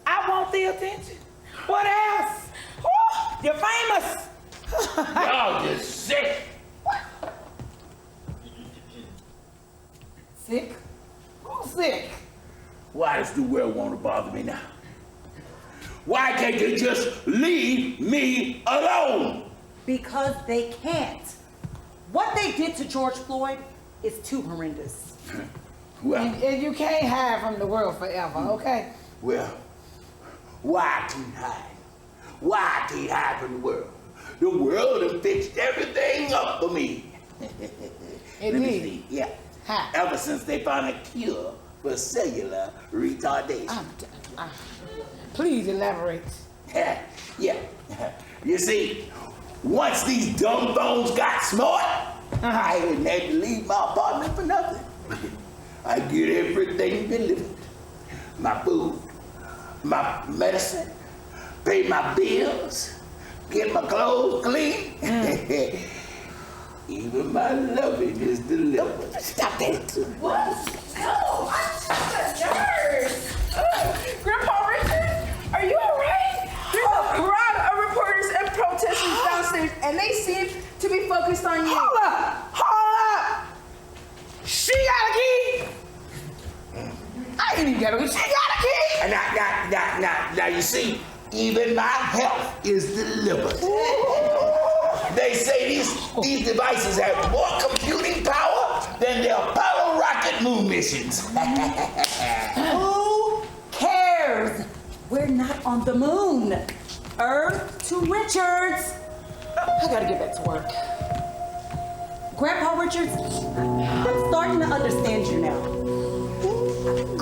G: I want the attention. What else? Woo, you're famous.
B: Y'all just sick.
G: Sick? Who's sick?
B: Why does the world want to bother me now? Why can't you just leave me alone?
D: Because they can't. What they did to George Floyd is too horrendous.
B: Well,
G: And you can't hide from the world forever, okay?
B: well, why I can't hide? Why I can't hide from the world? The world has fixed everything up for me. Let me see. Yeah.
G: How?
B: Ever since they found a cure for cellular retardation.
G: Please elaborate.
B: Yeah. You see, once these dumb phones got smart, I didn't have to leave my apartment for nothing. I get everything delivered. My food, my medicine, pay my bills, get my clothes clean. Even my loving is delivered. Stop that.
C: What? No, I'm just a nurse. Grandpa Richard, are you alright? There's a crowd of reporters and protesters downstairs, and they seem to be focused on you.
G: Hold up! She got a key? I ain't even got a key. She got a key?
B: Now, you see, even my health is delivered. They say these devices have more computing power than the Apollo rocket moon missions.
D: Who cares? We're not on the moon. Earth to Richards. I gotta get back to work. Grandpa Richards, I'm starting to understand you now.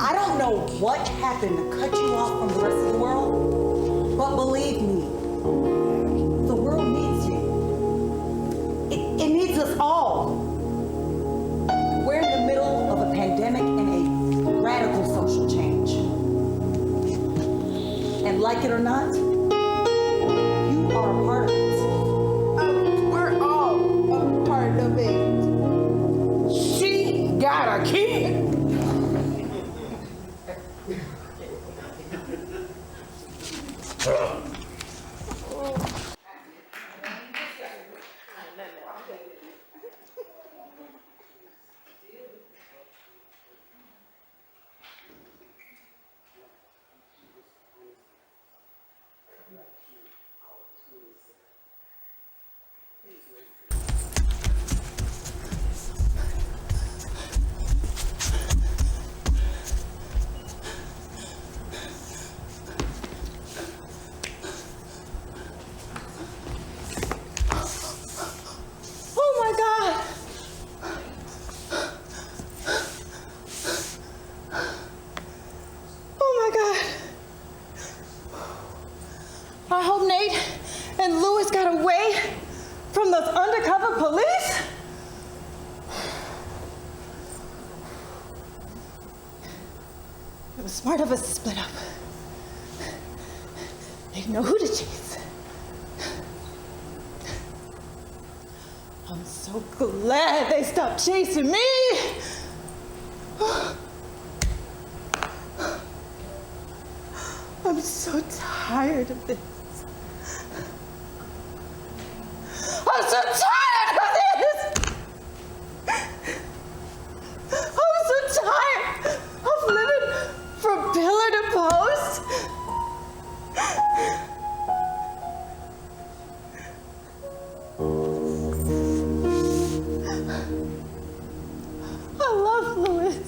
D: I don't know what happened to cut you off from the rest of the world, but believe me, the world needs you. It needs us all. We're in the middle of a pandemic and a radical social change. And like it or not, you are a part of it.
C: We're all a part of it.
G: She got a key?
F: I hope Nate and Louis got away from those undercover police. It was smart of us to split up. They know who to chase. I'm so glad they stopped chasing me. I'm so tired of this. I'm so tired of this. I'm so tired of living from pillar to post. I love Louis.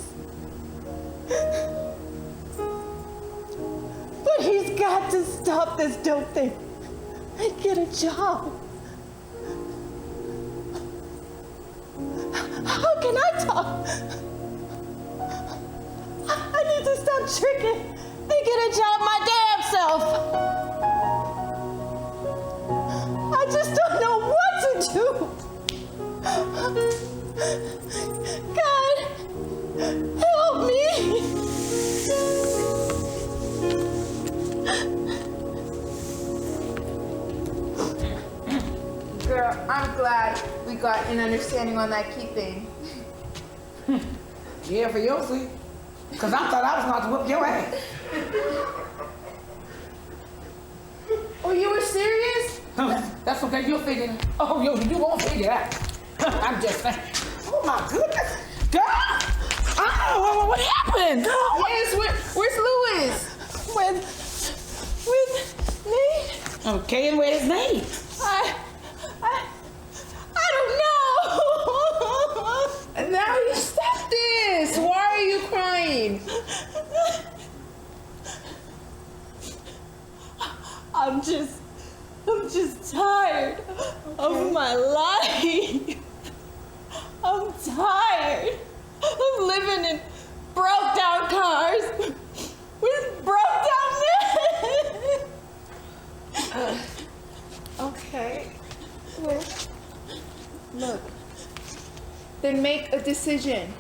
F: But he's got to stop this dope thing and get a job. How can I talk? I need to stop tricking and get a job my damn self. I just don't know what to do. God, help me.
C: Girl, I'm glad we got an understanding on that key thing.
G: Yeah, for your sake. Because I thought I was going to whip your ass.
C: Oh, you were serious?
G: That's okay, you'll figure it out. Oh, you won't figure it out. I'm just saying. Oh, my goodness. Girl! Oh, what happened? Girl,
C: Yes, where's Louis?
F: With Nate?
G: Okay, and where's Nate?
F: I don't know.
C: And now you stop this. Why are you crying?
F: I'm just tired of my life. I'm tired of living in broke down cars with broke down men.
C: Okay. Well, look. Then make a decision.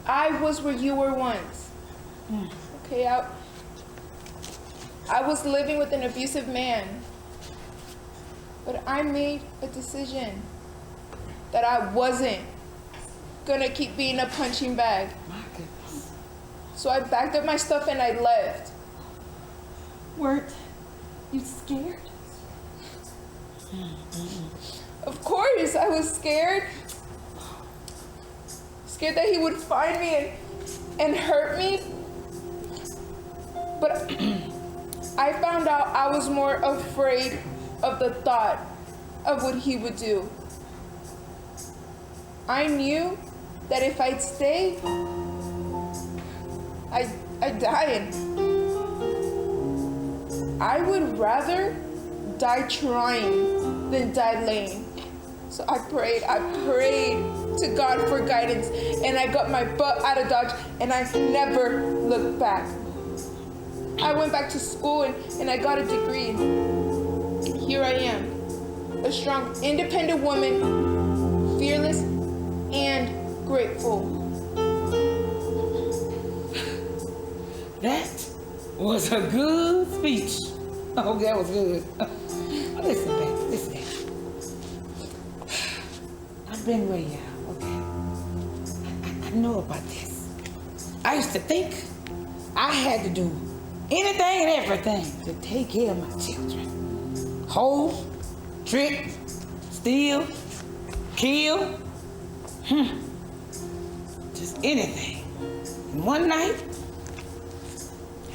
C: I was where you were once. Okay, I was living with an abusive man. But I made a decision that I wasn't gonna keep being a punching bag.
G: My goodness.
C: So I backed up my stuff and I left.
F: Weren't you scared?
C: Of course, I was scared. Scared that he would find me and hurt me. But I found out I was more afraid of the thought of what he would do. I knew that if I'd stay, I'd die. I would rather die trying than die laying. So I prayed to God for guidance, and I got my butt out of Dodge, and I never looked back. I went back to school and I got a degree. Here I am, a strong, independent woman, fearless and grateful.
G: That was a good speech. Oh, that was good. Listen, baby, listen. I've been where you are, okay? I know about this. I used to think I had to do anything and everything to take care of my children. Hold, trick, steal, kill. Just anything. And one night,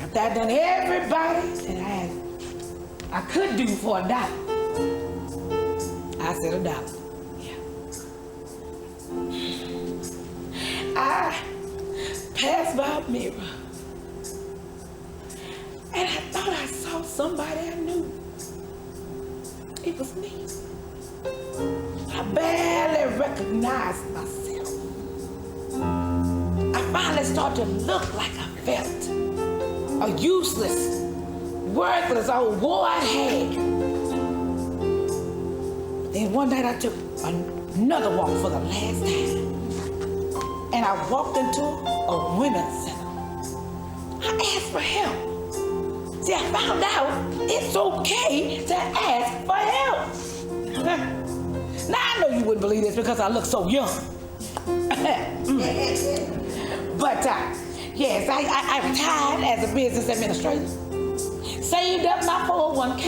G: after I'd done everybody that I could do for $1, I said $1. Yeah. I passed by a mirror and I thought I saw somebody I knew. It was me. I barely recognized myself. I finally started to look like I felt. A useless, worthless old wart hag. Then one night I took another walk for the last time. And I walked into a women's center. I asked for help. See, I found out it's okay to ask for help. Now I know you wouldn't believe this because I look so young. But yes, I retired as a business administrator. Saved up my 401k,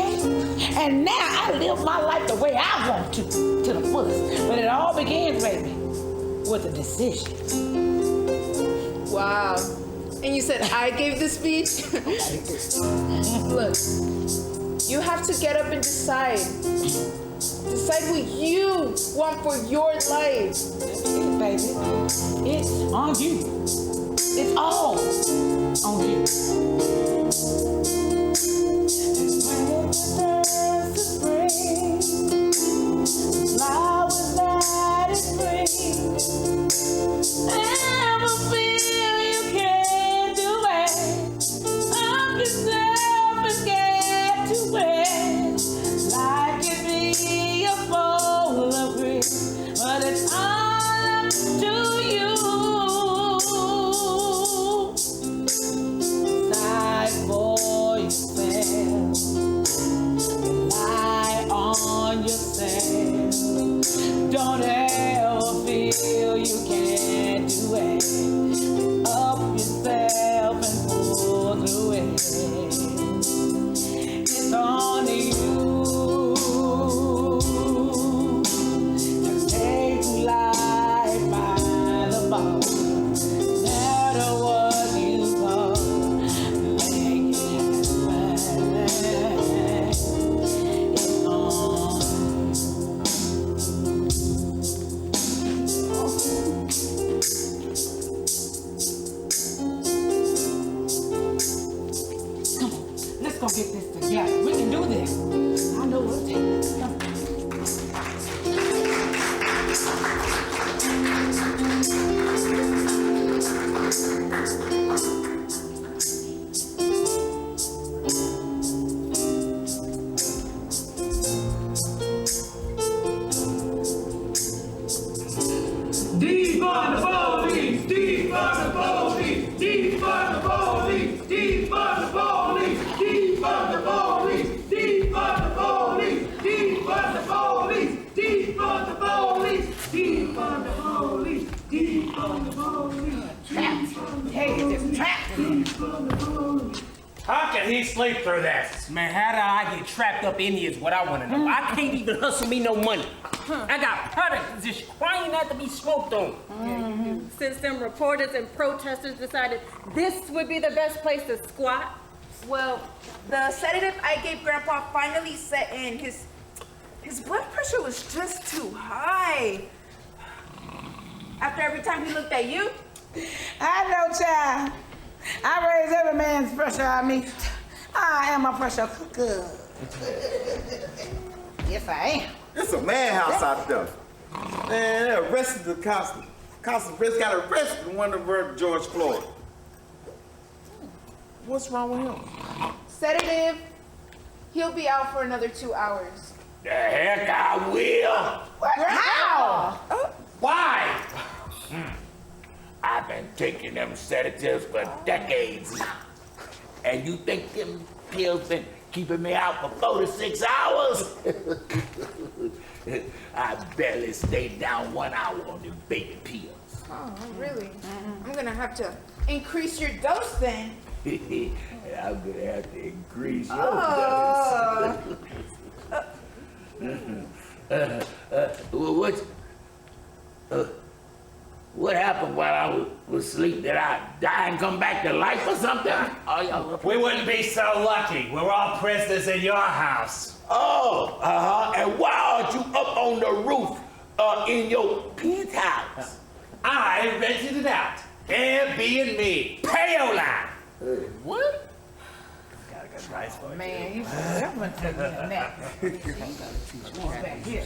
G: and now I live my life the way I want to the fullest. But it all begins, baby, with a decision.
C: Wow. And you said I gave the speech? Look, you have to get up and decide. Decide what you want for your life.
G: That's it, baby. It's on you. It's all on you. Flowers that it brings. Never feel you can't do it. Up yourself and get to it. Life can be a bowl of grits, but it's all up to you. Decide for yourself. Rely on yourself. Don't ever feel you can't do it. Up yourself and pull through it. It's on you to take life by the ball. No matter what you call, make it happen. It's on Come on, let's go get this together. We can do this. I know what it takes. Come on.
A: Defund the police! Defund the police! Defund the police! Defund the police! Defund the police! Defund the police! Defund the police! Defund the police! Defund the police! Defund the police!
G: Trapped. Hey, it's trapped.
H: How can he sleep through this?
E: Man, how do I get trapped up in here is what I want to know. I can't even hustle me no money. I got products just crying out to be smoked on.
F: Since them reporters and protesters decided this would be the best place to squat.
C: Well, the sedative I gave Grandpa finally set in. His blood pressure was just too high. After every time he looked at you,
G: I know, child. I raise every man's pressure on me. I am a pressure cooker. Yes, I am.
I: It's a madhouse out there. Man, they arrested the constable. Constable just got arrested in one of the George Floyd. What's wrong with him?
C: sedative, he'll be out for another 2 hours.
B: The heck I will.
G: How?
B: Why? I've been taking them sedatives for decades now. And you think them pills been keeping me out for 4 to 6 hours? I barely stayed down 1 hour on them baby pills.
C: Oh, really? I'm gonna have to increase your dose then.
B: I'm gonna have to increase your dose. What happened while I was asleep? Did I die and come back to life or something?
H: We wouldn't be so lucky. We're all prisoners in your house.
B: Oh, and why aren't you up on the roof in your penthouse?
H: I rented it out. Airbnb. Payola.
B: What?
H: Gotta get rice for it.
G: Man, you should definitely take me a nap. Back here.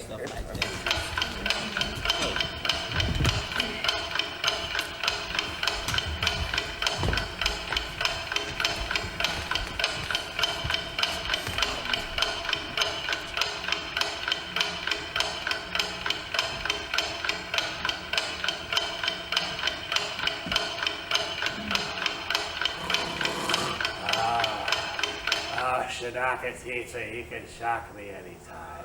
H: should knock his teeth so he can shock me anytime.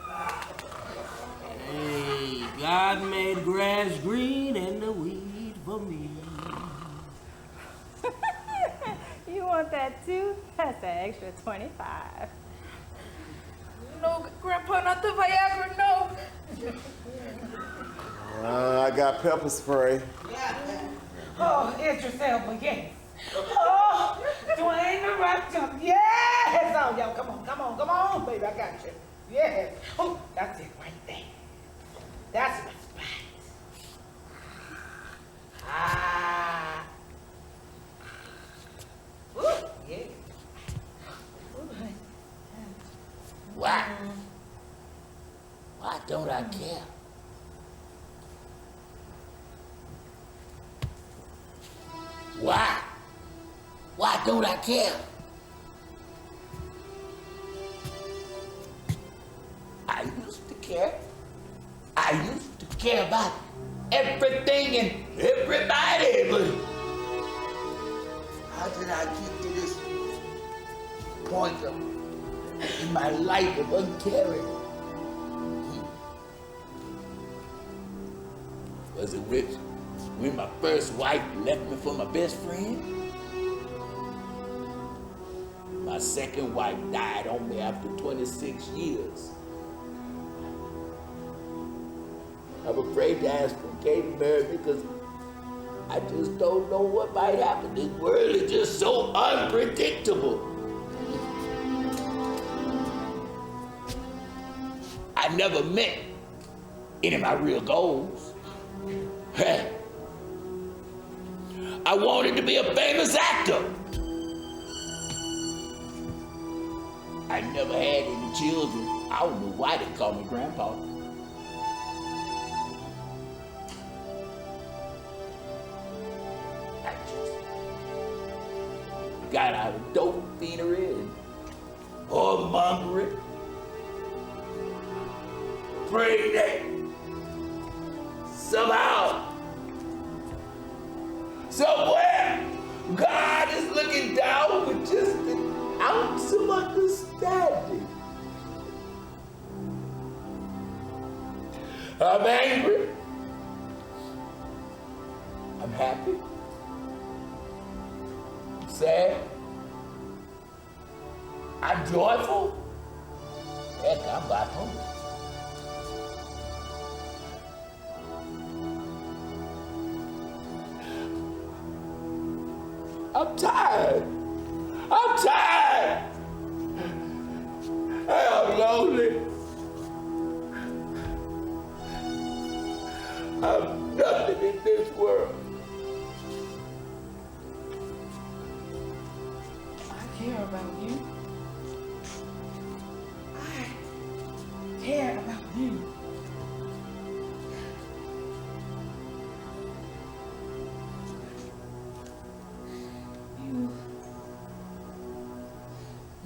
E: Hey, God made grass green and the weed for me.
F: You want that too? That's an extra 25.
C: No, Grandpa, not the Viagra, no.
I: I got pepper spray.
G: Oh, it's yourself again. Oh, Dwayne the Rock jump. Yes! Oh, yo, come on, baby, I got you. Yes. Oh, that's it right there. That's my spot. Ah. Ooh, yeah.
B: Why? Why don't I care? Why? Why don't I care? I used to care. I used to care about everything and everybody, but how did I get to this point in my life of uncaring? Was it when my first wife left me for my best friend? My second wife died on me after 26 years. I'm afraid to ask for Kate to marry me because I just don't know what might happen. This world is just so unpredictable. I never met any of my real goals. I wanted to be a famous actor. I never had any children. I don't know why they call me Grandpa. I just got out of dope fiendry and whoremongering. Praying that somehow, somewhere, God is looking down with just an ounce of understanding. I'm angry. I'm happy. I'm sad. I'm joyful. Heck, I'm bipolar. I'm tired. I'm tired. I'm lonely. I'm nothing in this world.
G: I care about you. I care about you.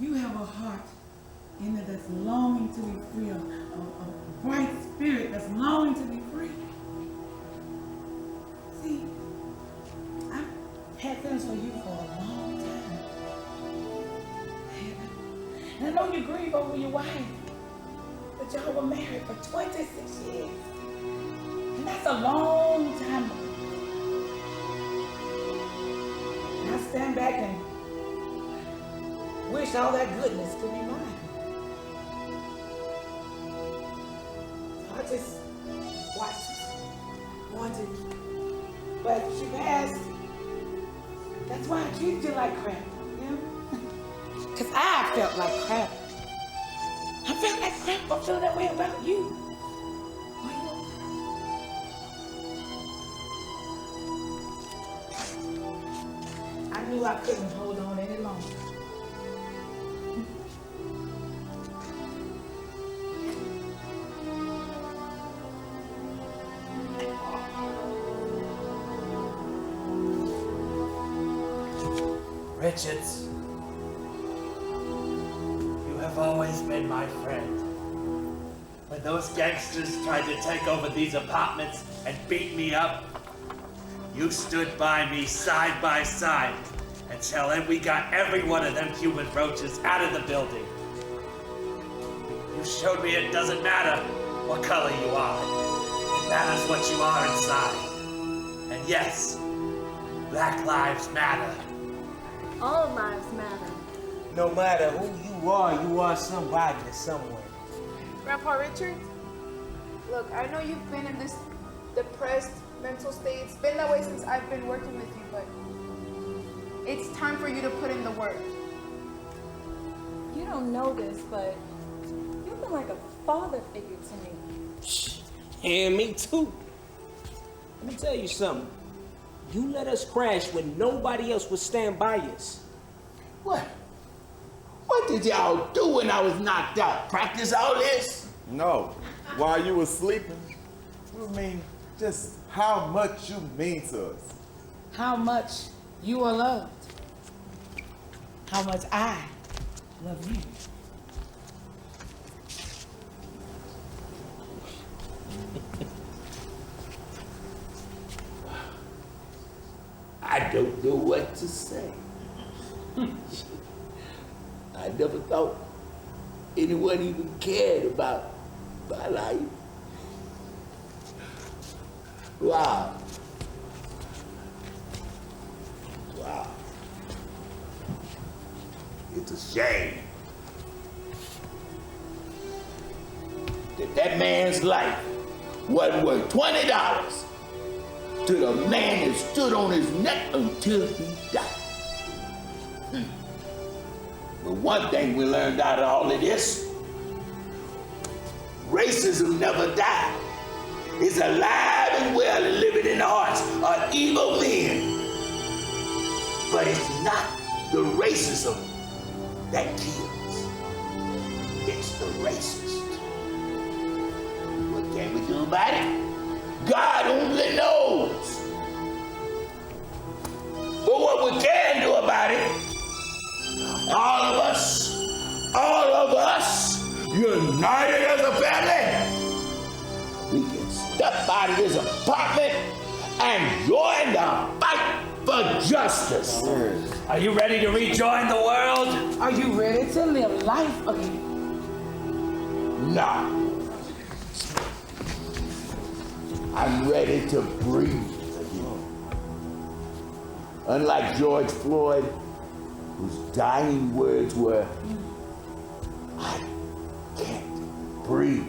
G: You have a heart in it that's longing to be free, a bright spirit that's longing to be free. See, I've had feelings for you for a long time. And I know you grieve over your wife, but y'all were married for 26 years. And that's a long time. And I stand back and wish all that goodness could be mine. So I just watched, wanted, but she passed. That's why I treated you like crap, you know? Because I felt like crap. I felt like crap for feeling that way about you. I knew I couldn't hold on any longer.
H: Richards, you have always been my friend. When those gangsters tried to take over these apartments and beat me up, you stood by me side by side until we got every one of them human roaches out of the building. You showed me it doesn't matter what color you are. It matters what you are inside. And yes, Black Lives Matter.
F: All lives matter.
E: No matter who you are somebody to someone.
C: Grandpa Richard, look, I know you've been in this depressed mental state. It's been that way since I've been working with you, but it's time for you to put in the work.
F: You don't know this, but you've been like a father figure to me.
E: And me too. Let me tell you something. You let us crash when nobody else would stand by us.
B: What? What did y'all do when I was knocked out? Practice all this?
I: No, while you were sleeping. I mean, just how much you mean to us.
G: How much you are loved. How much I love you.
B: I don't know what to say. I never thought anyone even cared about my life. Wow. Wow. It's a shame that man's life wasn't worth $20 to the man that stood on his neck until he died. But one thing we learned out of all of this, racism never died. It's alive and well and living in the hearts of evil men. But it's not the racism that kills. It's the racist. What can we do about it? God only knows. But what we can do about it, all of us, united as a family, we can step out of this apartment and join the fight for justice.
H: Are you ready to rejoin the world?
G: Are you ready to live life again?
B: No. I'm ready to breathe again. Unlike George Floyd, whose dying words were, I can't breathe.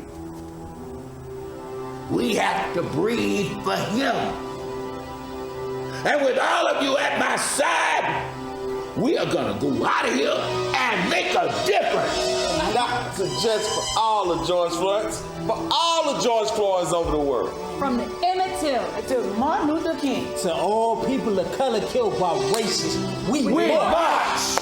B: We have to breathe for him. And with all of you at my side, we are gonna go out of here and make a difference.
I: Not just for all of George Floyd's, for all of George Floyd's over the world.
F: From the Emmett Till
G: To Martin Luther King.
E: To all people of color killed by racists, we
B: march!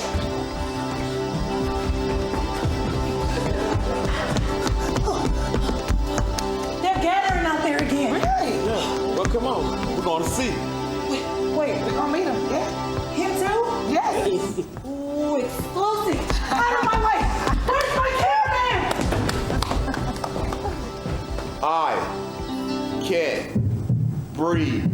G: They're gathering out there again. Really?
I: Yeah. Well, come on, we're gonna see.
G: Wait, we're gonna meet him, yeah? Him too? Yes.
F: Ooh, explosive.
G: Out of my way! Where's my cameraman?
I: I can't breathe.